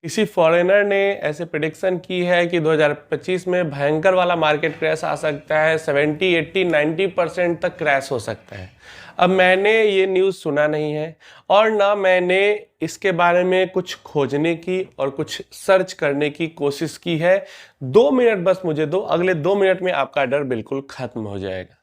किसी फॉरेनर ने ऐसे प्रिडिक्शन की है कि 2025 में भयंकर वाला मार्केट क्रैश आ सकता है, 70, 80, 90% तक क्रैश हो सकता है। अब मैंने ये न्यूज़ सुना नहीं है और ना मैंने इसके बारे में कुछ खोजने की और कुछ सर्च करने की कोशिश की है। 2 मिनट बस मुझे दो, अगले 2 मिनट में आपका डर बिल्कुल खत्म हो जाएगा।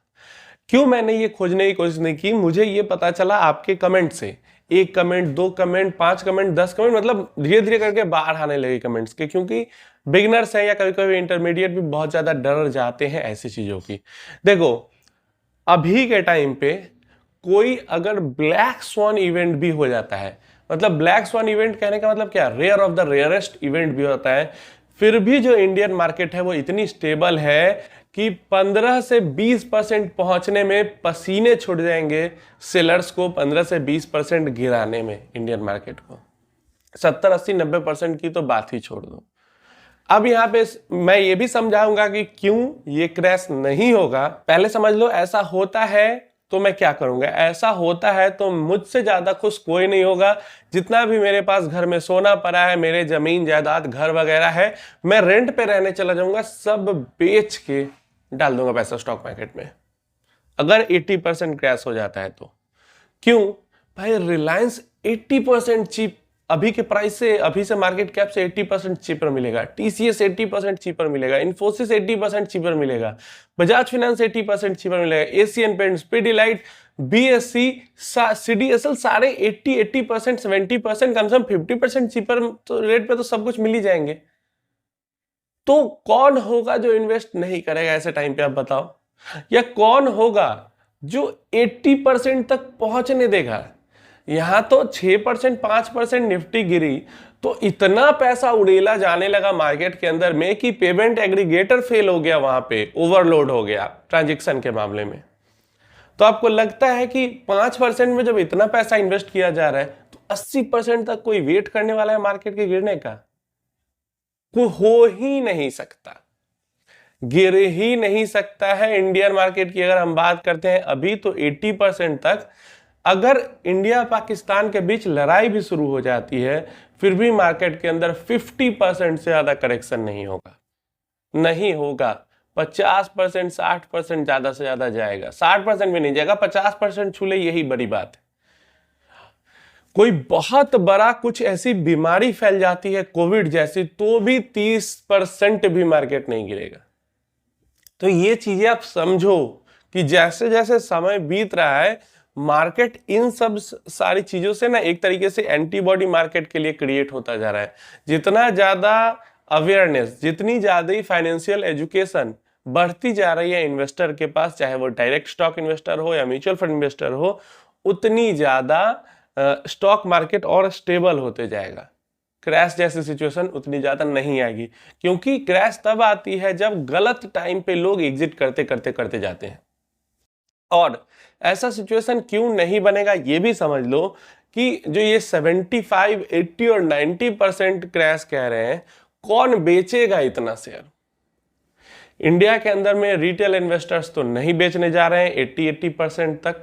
क्यों मैंने ये खोजने की कोशिश नहीं की? मुझे ये पता चला आपके कमेंट से। 1 कमेंट, 2 कमेंट, 5 कमेंट, 10 कमेंट, मतलब धीरे धीरे करके बाहर आने लगे कमेंट्स के, क्योंकि बिगनर्स हैं या कभी कभी इंटरमीडिएट भी बहुत ज्यादा डर जाते हैं ऐसी चीजों की। देखो, अभी के टाइम पे कोई अगर ब्लैक स्वॉन इवेंट भी हो जाता है, मतलब ब्लैक स्वॉन इवेंट कहने का मतलब क्या, rare of the rarest event भी होता है, फिर भी जो इंडियन मार्केट है वो इतनी स्टेबल है कि 15 से 20% पहुंचने में पसीने छूट जाएंगे सेलर्स को, 15 से 20% गिराने में इंडियन मार्केट को। 70, 80, 90% की तो बात ही छोड़ दो। अब यहाँ पे मैं ये भी समझाऊंगा कि क्यों ये क्रैश नहीं होगा। पहले समझ लो, ऐसा होता है तो मैं क्या करूंगा। ऐसा होता है तो मुझसे ज्यादा खुश कोई नहीं होगा। जितना भी मेरे पास घर में सोना पड़ा है, मेरे जमीन जायदाद घर वगैरह है, मैं रेंट पे रहने चला जाऊंगा, सब बेच के डाल दूंगा पैसा स्टॉक मार्केट में अगर 80% क्रैश हो जाता है तो। क्यों भाई? रिलायंस 80% चीप अभी के प्राइस से, अभी से मार्केट कैप से 80% चीपर मिलेगा। टीसीएस 80% चीपर मिलेगा। इन्फोसिस 80% चीपर मिलेगा। बजाज फाइनेंस 80% चीपर मिलेगा। Asian paints, Pidilite, BSc, CDSL सारे 80%, 70%, कम से कम 50% चीपर तो रेट पे तो सब कुछ मिल ही जाएंगे। तो कौन होगा जो इन्वेस्ट नहीं करेगा ऐसे टाइम पे, आप बताओ? या कौन होगा जो 80% तक पहुंचने देगा? यहां तो 6%, 5% निफ्टी गिरी तो इतना पैसा उड़ेला जाने लगा मार्केट के अंदर में कि पेमेंट एग्रीगेटर फेल हो गया, वहां पे ओवरलोड हो गया ट्रांजैक्शन के मामले में। तो आपको लगता है कि 5% में जब इतना पैसा इन्वेस्ट किया जा रहा है तो 80% तक कोई वेट करने वाला है मार्केट के गिरने का? कोई हो ही नहीं सकता, गिर ही नहीं सकता है। इंडियन मार्केट की अगर हम बात करते हैं अभी तो 80% तक, अगर इंडिया पाकिस्तान के बीच लड़ाई भी शुरू हो जाती है फिर भी मार्केट के अंदर 50% से ज्यादा करेक्शन नहीं होगा, नहीं होगा। 50%, 60% ज्यादा से ज्यादा जाएगा। 60% भी नहीं जाएगा, 50% छू ले, यही बड़ी बात है। कोई बहुत बड़ा कुछ ऐसी बीमारी फैल जाती है कोविड जैसी, तो भी 30% भी मार्केट नहीं गिरेगा। तो ये चीजें आप समझो कि जैसे जैसे समय बीत रहा है मार्केट इन सब सारी चीजों से ना एक तरीके से एंटीबॉडी मार्केट के लिए क्रिएट होता जा रहा है। जितना ज्यादा अवेयरनेस, जितनी ज्यादा फाइनेंशियल एजुकेशन बढ़ती जा रही है इन्वेस्टर के पास, चाहे वो डायरेक्ट स्टॉक इन्वेस्टर हो या म्यूचुअल फंड इन्वेस्टर हो, उतनी ज्यादा स्टॉक मार्केट और स्टेबल होते जाएगा। क्रैश जैसी सिचुएशन उतनी ज्यादा नहीं आएगी, क्योंकि क्रैश तब आती है जब गलत टाइम पे लोग एग्जिट करते करते करते जाते हैं। और ऐसा सिचुएशन क्यों नहीं बनेगा ये भी समझ लो कि जो ये 75, 80 और 90% क्रैश कह रहे हैं, कौन बेचेगा इतना शेयर? इंडिया के अंदर में रिटेल इन्वेस्टर्स तो नहीं बेचने जा रहे हैं 80% तक,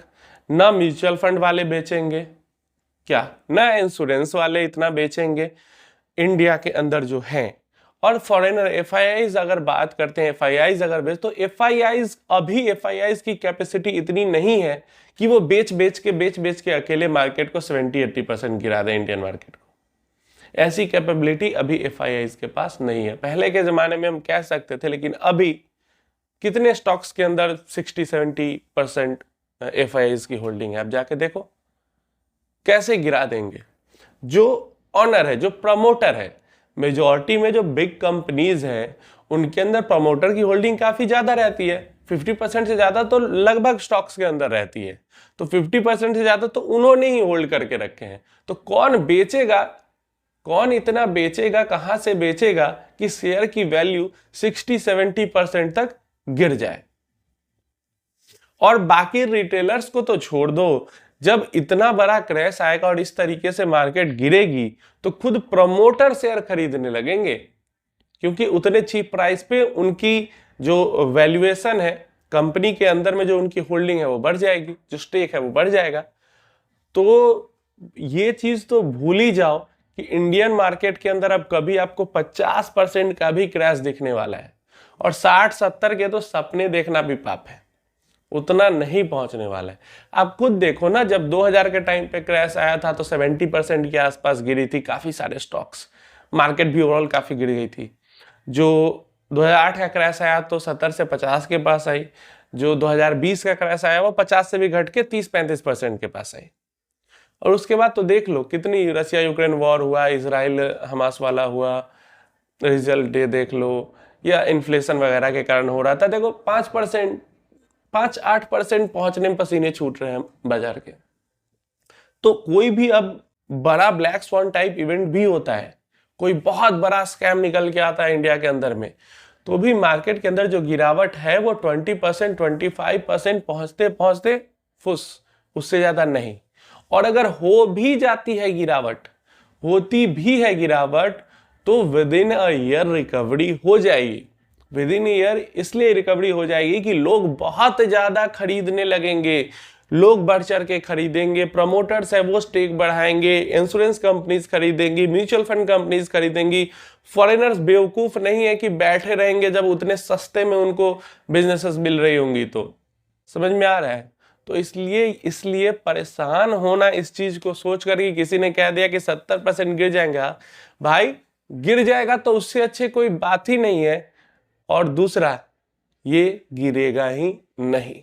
ना म्यूचुअल फंड वाले बेचेंगे, क्या ना इंश्योरेंस वाले इतना बेचेंगे इंडिया के अंदर जो हैं। और फॉरेनर एफआईआईज अगर बात करते हैं, एफआईआईज अगर बेच, तो एफआईआईज अभी एफआईआईज की कैपेसिटी इतनी नहीं है कि वो बेच बेच के अकेले मार्केट को 70-80% गिरा दे इंडियन मार्केट को। ऐसी कैपेबिलिटी अभी एफआईआईज के पास नहीं है। पहले के जमाने में हम कह सकते थे, लेकिन अभी कितने स्टॉक्स के अंदर 60-70% एफआईआईज की होल्डिंग है? आप जाके देखो कैसे गिरा देंगे। जो ऑनर है, जो प्रमोटर है, मेजॉरिटी में जो बिग कंपनीज हैं उनके अंदर प्रमोटर की होल्डिंग काफी ज्यादा रहती है। 50% से ज्यादा तो लगभग स्टॉक्स के अंदर रहती है, तो 50% से ज्यादा तो उन्होंने ही होल्ड करके रखे हैं। तो कौन बेचेगा, कौन इतना बेचेगा, कहां से बेचेगा कि शेयर की वैल्यू 60-70% तक गिर जाए? और बाकी रिटेलर्स को तो छोड़ दो, जब इतना बड़ा क्रैश आएगा और इस तरीके से मार्केट गिरेगी तो खुद प्रमोटर शेयर खरीदने लगेंगे, क्योंकि उतने चीप प्राइस पे उनकी जो वैल्यूएशन है कंपनी के अंदर में, जो उनकी होल्डिंग है वो बढ़ जाएगी, जो स्टेक है वो बढ़ जाएगा। तो ये चीज तो भूल ही जाओ कि इंडियन मार्केट के अंदर अब कभी आपको 50% का भी क्रैश दिखने वाला है, और 60-70 के तो सपने देखना भी पाप है, उतना नहीं पहुंचने वाला है। आप खुद देखो ना, जब 2000 के टाइम पे क्रैश आया था तो 70% के आसपास गिरी थी काफी सारे स्टॉक्स, मार्केट भी ओवरऑल काफी गिर गई थी। जो 2008 का क्रैश आया तो 70 से 50 के पास आई, जो 2020 का क्रैश आया वो 50 से भी घट के 30-35% के पास आई। और उसके बाद तो देख लो कितनी रशिया यूक्रेन वॉर हुआ, इसराइल हमास वाला हुआ, रिजल्ट डे देख लो, या इन्फ्लेशन वगैरह के कारण हो रहा था, देखो 5%, 5-8% पहुंचने में पसीने छूट रहे हैं बाजार के। तो कोई भी अब बड़ा ब्लैक स्वॉन टाइप इवेंट भी होता है, कोई बहुत बड़ा स्कैम निकल के आता है इंडिया के अंदर में, तो भी मार्केट के अंदर जो गिरावट है वो 20%, 25% पहुंचते पहुंचते फुस, उससे ज्यादा नहीं। और अगर हो भी जाती है गिरावट, होती भी है गिरावट, तो with in a year recovery हो जाएगी। विद इन ईयर इसलिए रिकवरी हो जाएगी कि लोग बहुत ज्यादा खरीदने लगेंगे, लोग बढ़ चढ़ के खरीदेंगे, प्रमोटर्स है वो स्टेक बढ़ाएंगे, इंश्योरेंस कंपनीज खरीदेंगी, म्यूचुअल फंड कंपनीज खरीदेंगी। फॉरेनर्स बेवकूफ नहीं है कि बैठे रहेंगे जब उतने सस्ते में उनको बिजनेसेस मिल रही होंगी। तो समझ में आ रहा है? तो इसलिए परेशान होना इस चीज को सोच कर कि किसी ने कह दिया कि 70% गिर जाएगा, भाई गिर जाएगा तो उससे अच्छे कोई बात ही नहीं है। और दूसरा, ये गिरेगा ही नहीं।